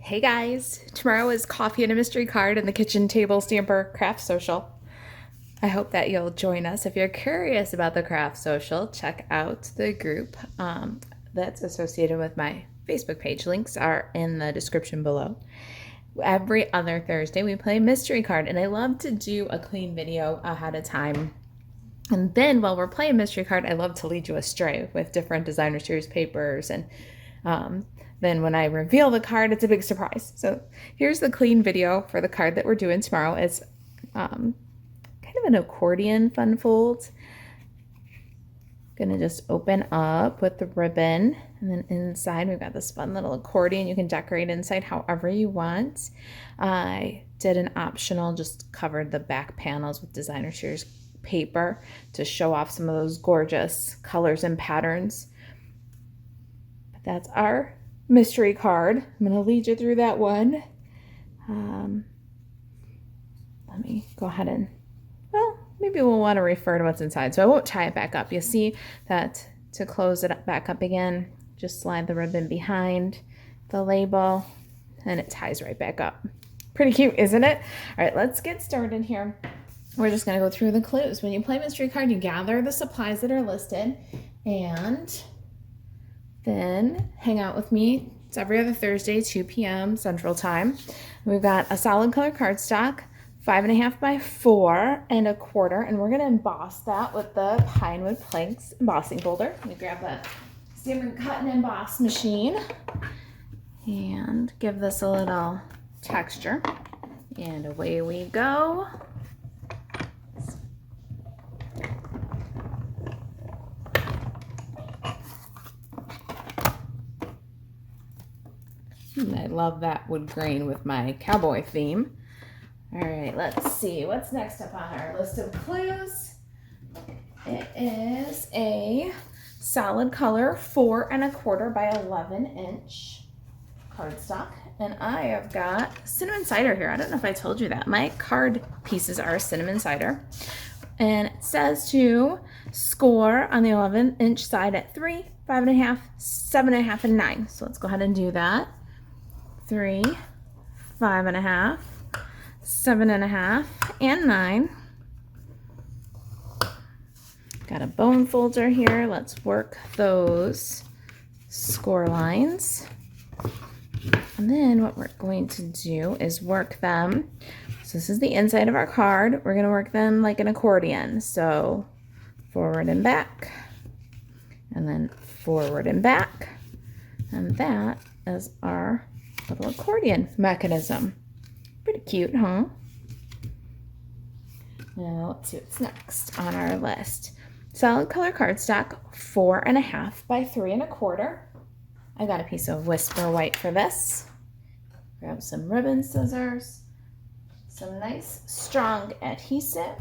Hey guys, tomorrow is coffee and a mystery card and the kitchen table stamper craft social. I hope that you'll join us. If you're curious about the craft social, check out the group that's associated with my Facebook page. Links are in the description below. Every other Thursday we play mystery card, and I love to do a clean video ahead of time. And then while we're playing mystery card, I love to lead you astray with different designer series papers, and then when I reveal the card, it's a big surprise. So here's the clean video for the card that we're doing tomorrow. It's kind of an accordion fun fold. Gonna just open up with the ribbon, and then inside we've got this fun little accordion. You can decorate inside however you want. I did an optional, just covered the back panels with designer series paper to show off some of those gorgeous colors and patterns. But that's our mystery card. I'm going to lead you through that one. Let me go ahead and, well, maybe we'll want to refer to what's inside, so I won't tie it back up. You see that to close it back up again, just slide the ribbon behind the label and it ties right back up. Pretty cute, isn't it? All right, let's get started here. We're just going to go through the clues. When you play mystery card, you gather the supplies that are listed and then hang out with me. It's every other Thursday, 2 p.m. Central Time. We've got a solid color cardstock, 5.5 by 4.25, and we're going to emboss that with the pine wood planks embossing folder. Let me grab that Stampin' Cut and Emboss machine and give this a little texture. And away we go. I love that wood grain with my cowboy theme. All right, let's see. What's next up on our list of clues? It is a solid color 4.25 by 11-inch cardstock. And I have got cinnamon cider here. I don't know if I told you that. My card pieces are cinnamon cider. And it says to score on the 11-inch side at 3, 5.5, 7.5, and 9. So let's go ahead and do that. 3, 5.5, 7.5, and 9. Got a bone folder here. Let's work those score lines. And then what we're going to do is work them. So this is the inside of our card. We're going to work them like an accordion. So forward and back, and then forward and back. And that is our little accordion mechanism. Pretty cute, huh? Now let's see what's next on our list. Solid color cardstock, 4.5 by 3.25. I got a piece of Whisper White for this. Grab some ribbon scissors, some nice strong adhesive,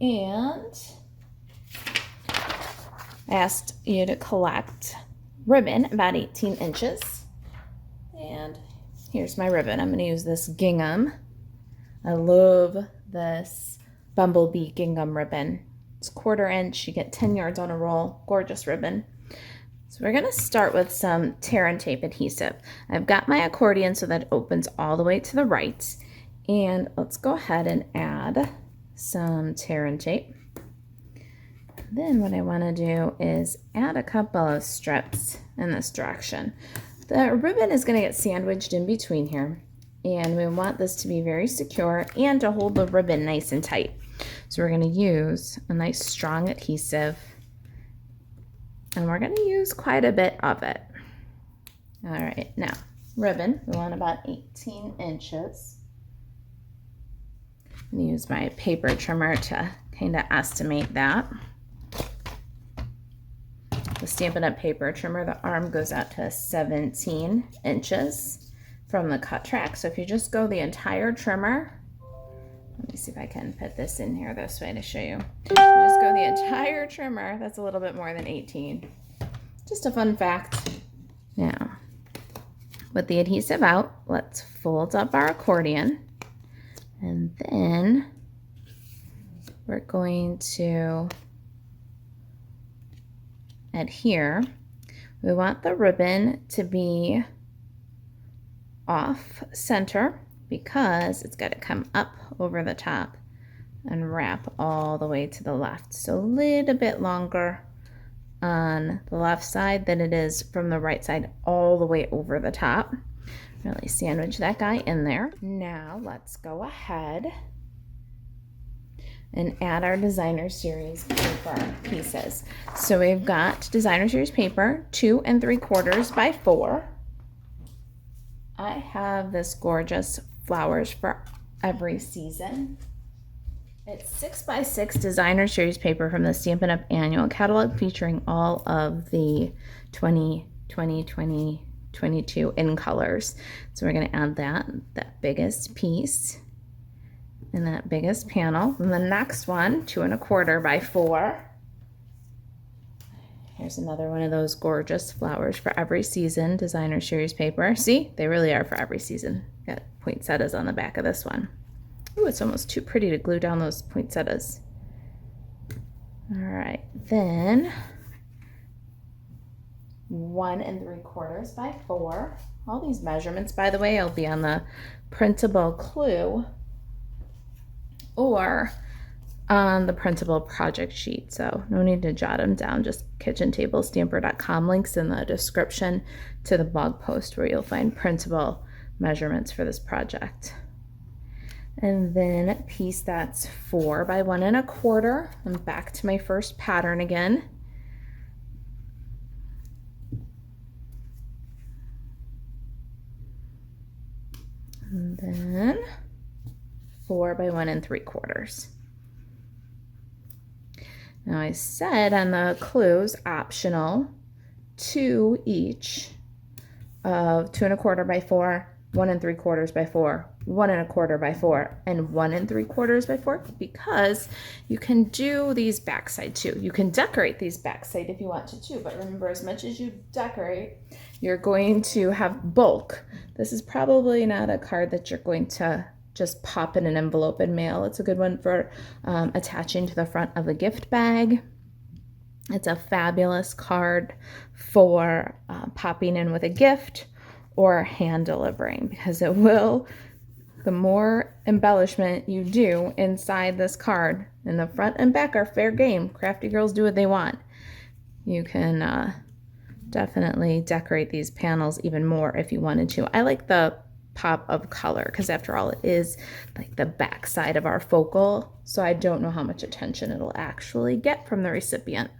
and I asked you to collect ribbon about 18 inches. And here's my ribbon. I'm going to use this gingham. I love this bumblebee gingham ribbon. It's 1/4 inch. You get 10 yards on a roll. Gorgeous ribbon. So we're going to start with some tear and tape adhesive. I've got my accordion so that it opens all the way to the right. And let's go ahead and add some tear and tape. Then what I want to do is add a couple of strips in this direction. The ribbon is going to get sandwiched in between here, and we want this to be very secure and to hold the ribbon nice and tight. So we're going to use a nice strong adhesive, and we're going to use quite a bit of it. All right, now ribbon, we want about 18 inches. I'm going to use my paper trimmer to kind of estimate that. The Stampin' Up paper trimmer, the arm goes out to 17 inches from the cut track. So if you just go the entire trimmer, let me see if I can put this in here this way to show you. If you just go the entire trimmer, that's a little bit more than 18. Just a fun fact. Now, with the adhesive out, let's fold up our accordion. And then we're going to adhere. We want the ribbon to be off center because it's got to come up over the top and wrap all the way to the left. So a little bit longer on the left side than it is from the right side all the way over the top. Really sandwich that guy in there. Now let's go ahead and add our designer series paper pieces. So we've got designer series paper 2 3/4 by 4. I have this gorgeous flowers for every season. It's 6 by 6 designer series paper from the Stampin' Up! Annual Catalog featuring all of the 2020, 2022 in colors. So we're going to add that biggest piece in that biggest panel. And the next one, 2 1/4 by 4. Here's another one of those gorgeous flowers for every season designer series paper. See, they really are for every season. Got poinsettias on the back of this one. Ooh, it's almost too pretty to glue down those poinsettias. All right, then 1 3/4 by 4. All these measurements, by the way, will be on the printable clue or on the printable project sheet, so no need to jot them down. Just kitchentablestamper.com, links in the description to the blog post where you'll find printable measurements for this project. And then a piece that's 4 by 1 1/4. I'm back to my first pattern again. And then 4 by 1 3/4. Now I said on the clues, optional 2 each of 2 1/4 by 4, 1 3/4 by 4, 1 1/4 by 4, and 1 3/4 by 4, because you can do these backside too. You can decorate these backside if you want to too, but remember, as much as you decorate, you're going to have bulk. This is probably not a card that you're going to just pop in an envelope and mail. It's a good one for attaching to the front of a gift bag. It's a fabulous card for popping in with a gift or hand delivering, because it will, the more embellishment you do inside this card, and the front and back are fair game. Crafty girls do what they want. You can definitely decorate these panels even more if you wanted to. I like the pop of color because after all, it is like the back side of our focal, so I don't know how much attention it'll actually get from the recipient,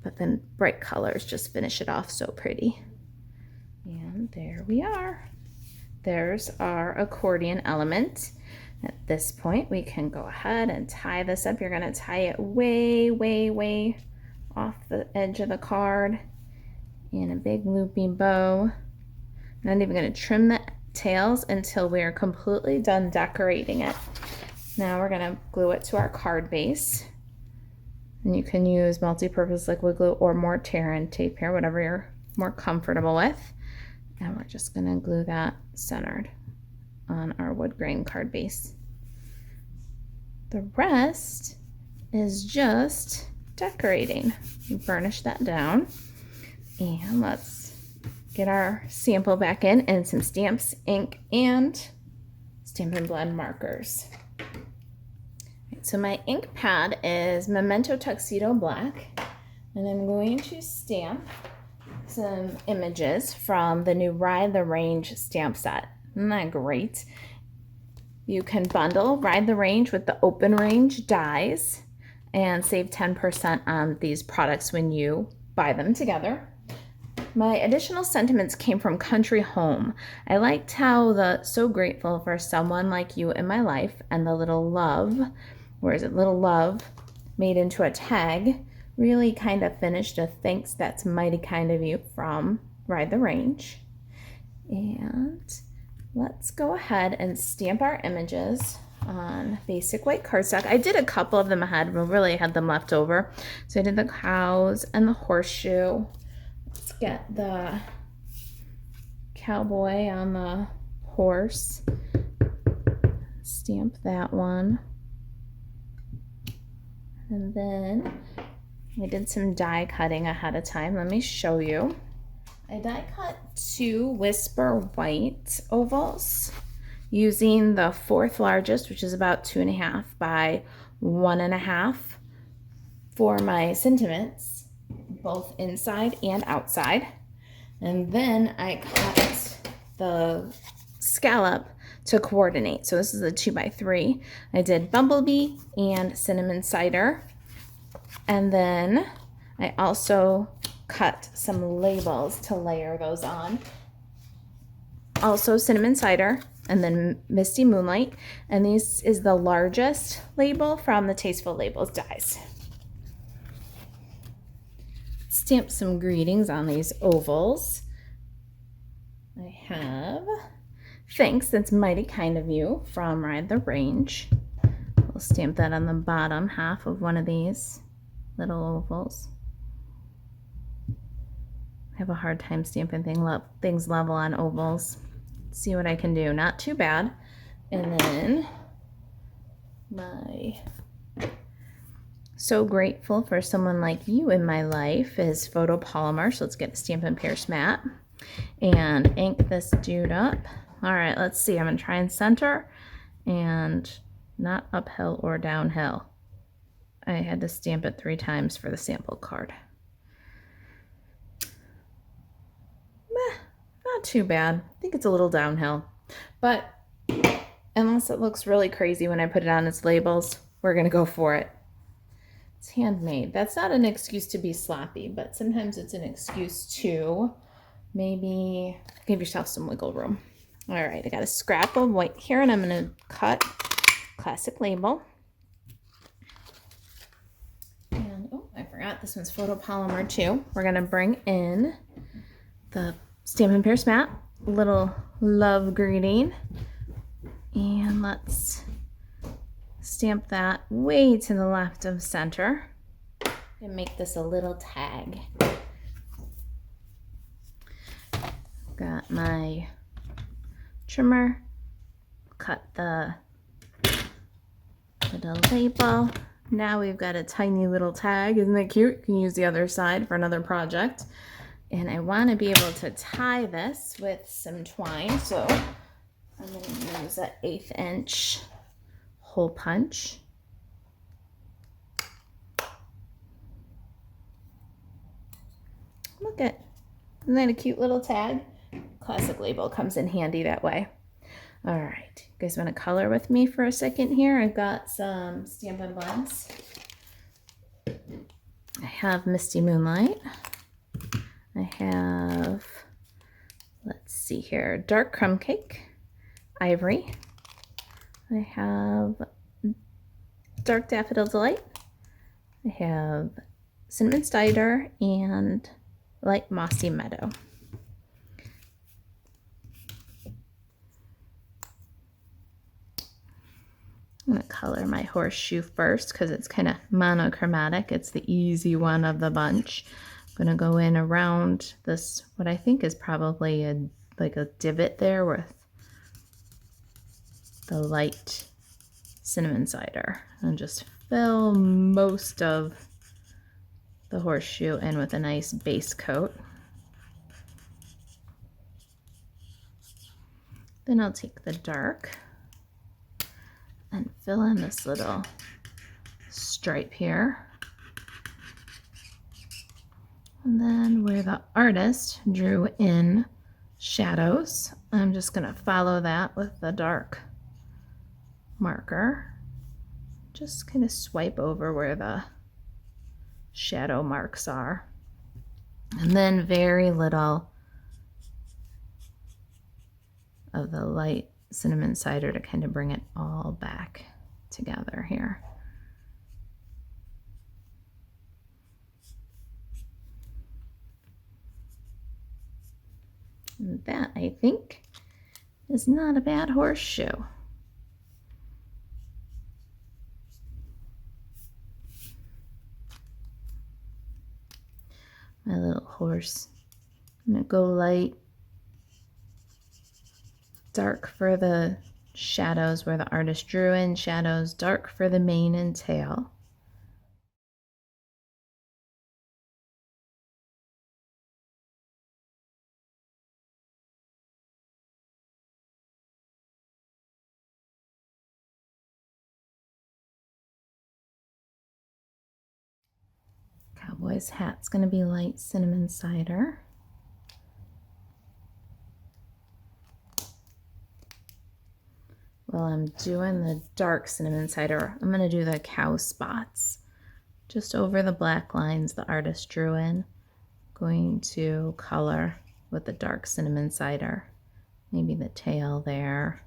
but then bright colors just finish it off so pretty. And there we are. There's our accordion element. At this point, we can go ahead and tie this up. You're going to tie it way, way, way off the edge of the card in a big looping bow. I'm not even going to trim the tails until we are completely done decorating it. Now we're going to glue it to our card base. And you can use multi-purpose liquid glue or more tear and tape here, whatever you're more comfortable with. And we're just going to glue that centered on our wood grain card base. The rest is just decorating. You burnish that down. And let's get our sample back in and some stamps, ink, and Stampin' Blend markers. Right, so my ink pad is Memento Tuxedo Black, and I'm going to stamp some images from the new Ride the Range stamp set. Isn't that great? You can bundle Ride the Range with the open range dies and save 10% on these products when you buy them together. My additional sentiments came from Country Home. I liked how the "so grateful for someone like you in my life" and the little love, where is it, little love, made into a tag, really kind of finished a "thanks, that's mighty kind of you" from Ride the Range. And let's go ahead and stamp our images on basic white cardstock. I did a couple of them ahead, but really had them left over. So I did the cows and the horseshoe. Let's get the cowboy on the horse. Stamp that one. And then I did some die cutting ahead of time. Let me show you. I die cut 2 Whisper White ovals using the 4th largest, which is about 2.5 by 1.5 for my sentiments, both inside and outside. And then I cut the scallop to coordinate. So this is a 2x3. I did Bumblebee and Cinnamon Cider. And then I also cut some labels to layer those on. Also Cinnamon Cider and then Misty Moonlight. And this is the largest label from the Tasteful Labels dies. Stamp some greetings on these ovals. I have thanks, that's mighty kind of you from Ride the Range. We'll stamp that on the bottom half of one of these little ovals. I have a hard time stamping things level on ovals. Let's see what I can do. Not too bad. And then my So Grateful for Someone Like You in My Life is photopolymer. So let's get a Stampin' Pierce mat and ink this dude up. All right, let's see. I'm gonna try and center and not uphill or downhill. I had to stamp it 3 times for the sample card. Not too bad. I think it's a little downhill, but unless it looks really crazy when I put it on its labels, we're gonna go for it. It's handmade. That's not an excuse to be sloppy, but sometimes it's an excuse to maybe give yourself some wiggle room. All right, I got a scrap of white here, and I'm gonna cut classic label. And oh, I forgot this one's photopolymer too. We're gonna bring in the Stampin' Pierce mat, little love greeting, and let's stamp that way to the left of center and make this a little tag. Got my trimmer, cut the little label. Now we've got a tiny little tag. Isn't that cute? You can use the other side for another project. And I want to be able to tie this with some twine, so I'm going to use an 1/8 inch hole punch. Look at, isn't that a cute little tag? Classic label comes in handy that way. All right, you guys want to color with me for a second here? I've got some Stampin' Blends. I have Misty Moonlight. I have, let's see here, Dark Crumb Cake, Ivory. I have Dark Daffodil Delight. I have Cinnamon Cider and Light Mossy Meadow. I'm going to color my horseshoe first because it's kind of monochromatic. It's the easy one of the bunch. I'm going to go in around this, what I think is probably like a divot there with the light Cinnamon Cider, and just fill most of the horseshoe in with a nice base coat. Then I'll take the dark and fill in this little stripe here. And then where the artist drew in shadows, I'm just going to follow that with the dark marker. Just kind of swipe over where the shadow marks are. And then very little of the light Cinnamon Cider to kind of bring it all back together here. And that, I think, is not a bad horseshoe. My little horse. I'm going to go light, dark for the shadows where the artist drew in shadows, dark for the mane and tail. boy's hat's going to be light cinnamon cider. While I'm doing the dark cinnamon cider, I'm going to do the cow spots just over the black lines the artist drew in. Going to color with the dark cinnamon cider, maybe the tail there.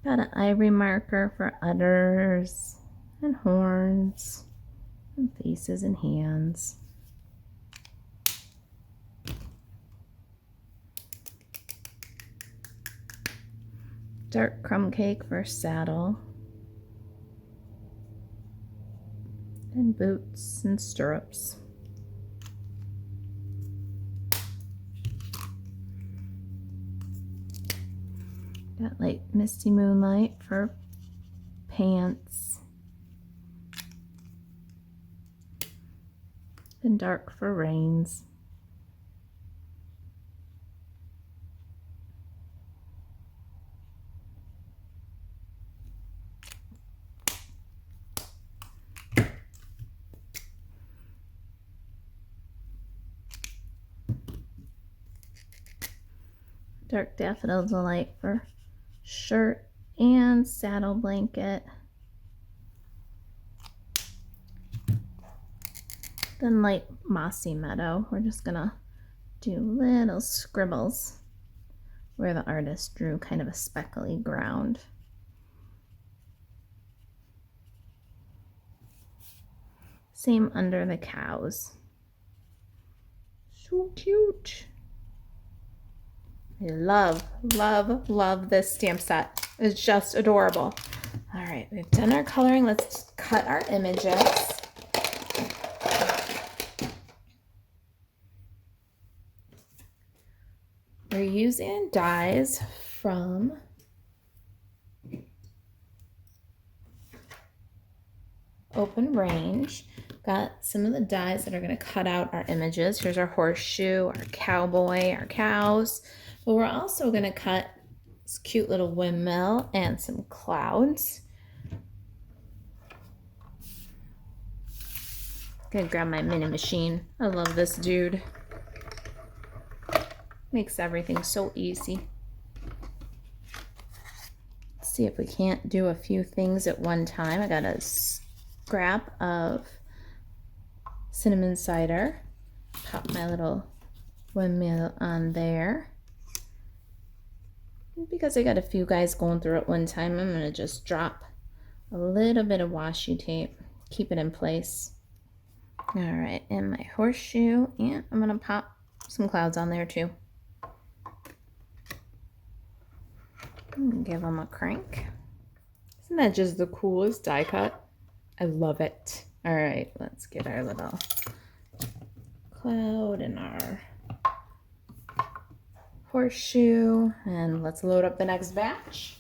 Got an ivory marker for udders and horns and faces and hands. Dark crumb cake for saddle. And boots and stirrups. Got light misty moonlight for pants. And dark for reins. Dark daffodil delight for shirt and saddle blanket. Then light mossy meadow. We're just gonna do little scribbles where the artist drew kind of a speckly ground. Same under the cows. So cute. I love, love, love this stamp set. It's just adorable. All right, we've done our coloring. Let's cut our images. We're using dies from Open Range. Got some of the dies that are going to cut out our images. Here's our horseshoe, our cowboy, our cows. But we're also going to cut this cute little windmill and some clouds. Gonna grab my mini machine. I love this dude. Makes everything so easy. Let's see if we can't do a few things at one time. I got a scrap of cinnamon cider. Pop my little windmill on there. Because I got a few guys going through at one time, I'm going to just drop a little bit of washi tape, keep it in place. All right, and my horseshoe, and I'm going to pop some clouds on there too. Give them a crank. Isn't that just the coolest die cut? I love it. All right, let's get our little cloud and our horseshoe, and let's load up the next batch.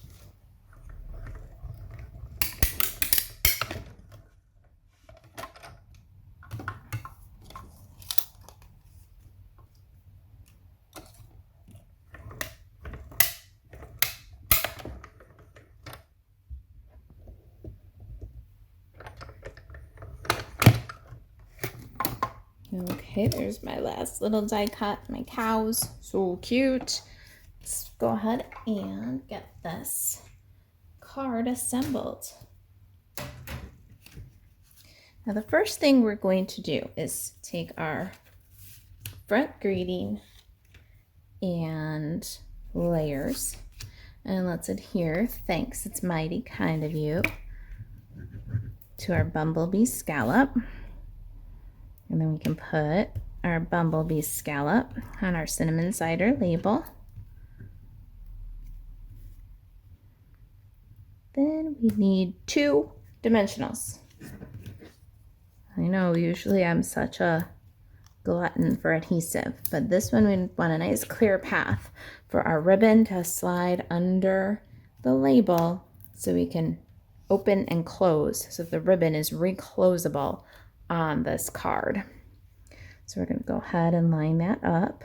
Okay, there's my last little die cut, my cows, so cute. Let's go ahead and get this card assembled. Now the first thing we're going to do is take our front greeting and layers, and let's adhere, thanks, it's mighty kind of you, to our bumblebee scallop. And then we can put our bumblebee scallop on our cinnamon cider label. Then we need 2 dimensionals. I know usually I'm such a glutton for adhesive, but this one we want a nice clear path for our ribbon to slide under the label so we can open and close, so the ribbon is reclosable on this card. So we're going to go ahead and line that up,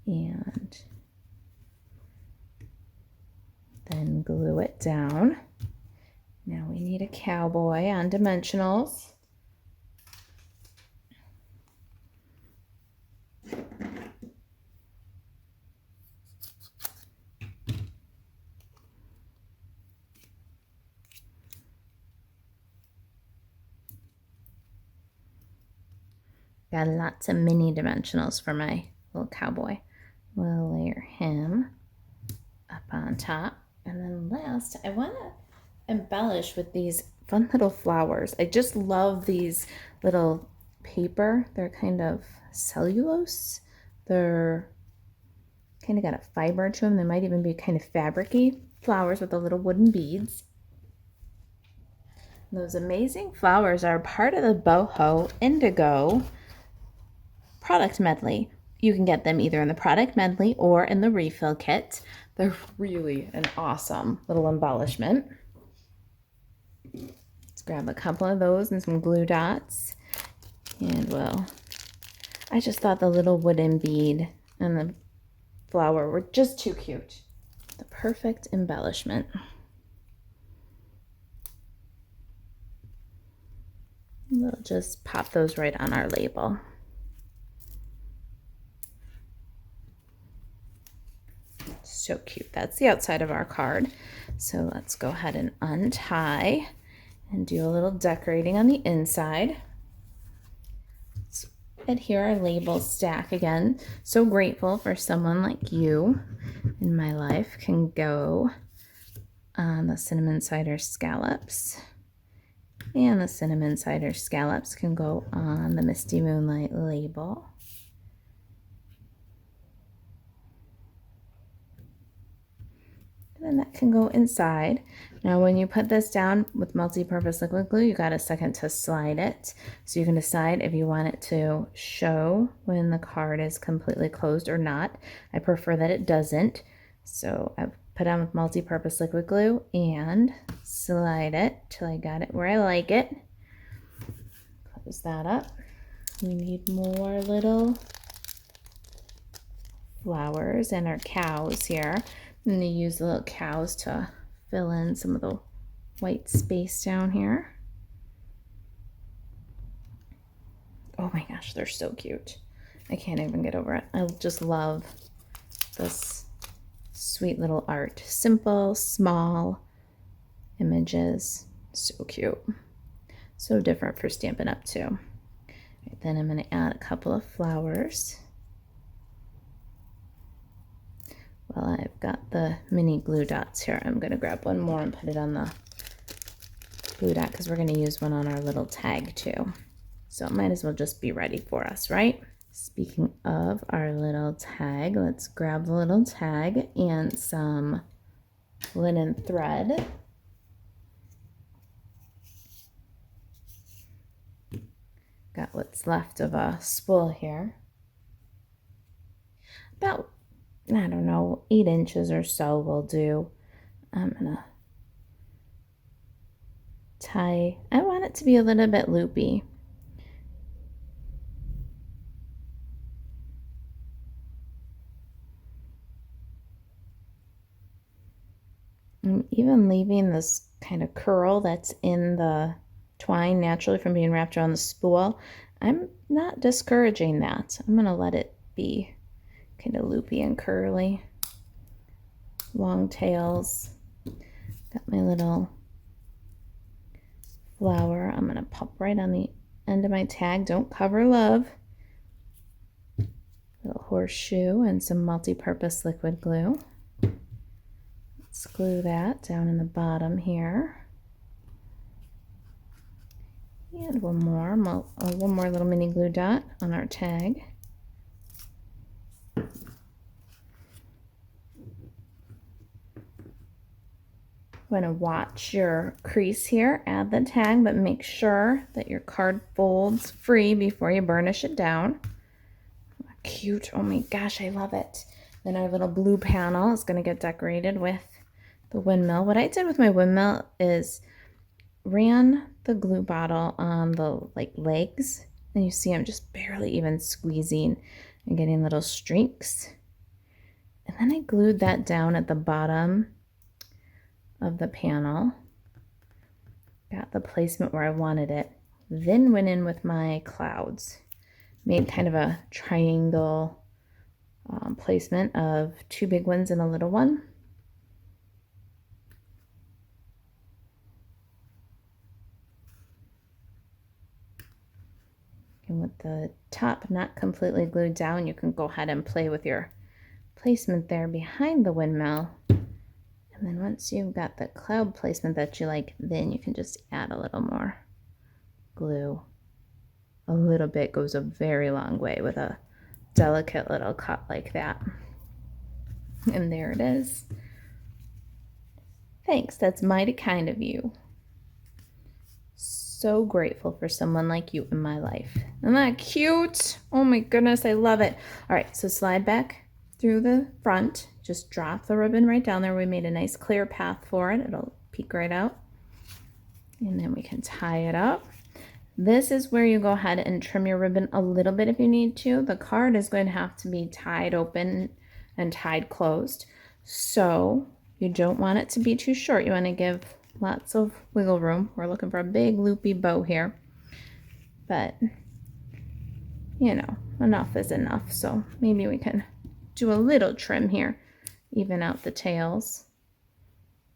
and then glue it down. Now we need a cowboy on dimensionals. Got lots of mini dimensionals for my little cowboy. We'll layer him up on top. And then last, I want to embellish with these fun little flowers. I just love these little paper. They're kind of cellulose. They're kind of got a fiber to them. They might even be kind of fabric-y flowers with the little wooden beads. And those amazing flowers are part of the Boho Indigo product medley. You can get them either in the product medley or in the refill kit. They're really an awesome little embellishment. Let's grab a couple of those and some glue dots. And I just thought the little wooden bead and the flower were just too cute. The perfect embellishment. We'll just pop those right on our label. So cute. That's the outside of our card. So let's go ahead and untie and do a little decorating on the inside. Let's adhere our label stack again. So grateful for someone like you in my life. Can go on the cinnamon cider scallops. And the cinnamon cider scallops can go on the Misty Moonlight label. And that can go inside. Now when you put this down with multi-purpose liquid glue, you got a second to slide it. So you can decide if you want it to show when the card is completely closed or not. I prefer that it doesn't. So I've put on with multi-purpose liquid glue and slide it till I got it where I like it. Close that up. We need more little flowers and our cows here. I'm going to use the little cows to fill in some of the white space down here. Oh my gosh, they're so cute. I can't even get over it. I just love this sweet little art. Simple, small images. So cute. So different for Stampin' Up too. Right, then I'm going to add a couple of flowers. Well, I've got the mini glue dots here. I'm going to grab one more and put it on the glue dot because we're going to use one on our little tag too. So it might as well just be ready for us, right? Speaking of our little tag, let's grab the little tag and some linen thread. Got what's left of a spool here. About, I don't know, 8 inches or so will do. I'm gonna tie, I want it to be a little bit loopy. I'm even leaving this kind of curl that's in the twine naturally from being wrapped around the spool. I'm not discouraging that. I'm gonna let it be kind of loopy and curly. Long tails. Got my little flower. I'm gonna pop right on the end of my tag. Don't cover love. Little horseshoe and some multi-purpose liquid glue. Let's glue that down in the bottom here. And one more little mini glue dot on our tag. Want to watch your crease here, add the tag, but make sure that your card folds free before you burnish it down. Cute, oh my gosh, I love it. Then our little blue panel is going to get decorated with the windmill. What I did with my windmill is ran the glue bottle on the legs, and you see I'm just barely even squeezing and getting little streaks. And then I glued that down at the bottom of the panel. Got the placement where I wanted it. Then went in with my clouds. Made kind of a triangle placement of 2 big ones and a little one. And with the top not completely glued down, you can go ahead and play with your placement there behind the windmill. And then once you've got the cloud placement that you like, then you can just add a little more glue. A little bit goes a very long way with a delicate little cut like that. And there it is. Thanks, that's mighty kind of you. So grateful for someone like you in my life. Isn't that cute? Oh my goodness, I love it. All right, so slide back through the front. Just drop the ribbon right down there. We made a nice clear path for it. It'll peek right out. And then we can tie it up. This is where you go ahead and trim your ribbon a little bit if you need to. The card is going to have to be tied open and tied closed. So you don't want it to be too short. You want to give lots of wiggle room. We're looking for a big loopy bow here. But, you know, enough is enough. So maybe we can do a little trim here. Even out the tails.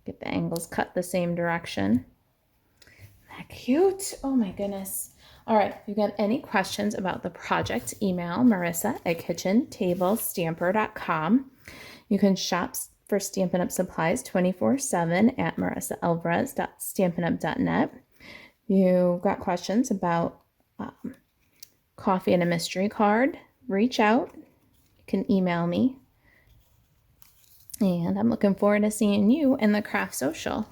Get the angles cut the same direction. That cute. Oh my goodness. All right, if you've got any questions about the project, email marissa@kitchentablestamper.com. You can shop for Stampin' Up! Supplies 24/7 at marissaalvarez.stampinup.net. You've got questions about coffee and a mystery card, reach out. You can email me. And I'm looking forward to seeing you in the craft social.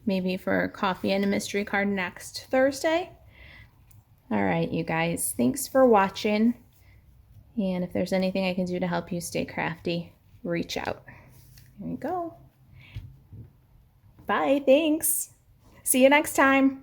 Maybe for coffee and a mystery card next Thursday. All right, you guys, thanks for watching. And if there's anything I can do to help you stay crafty, reach out. Here we go. Bye, thanks. See you next time.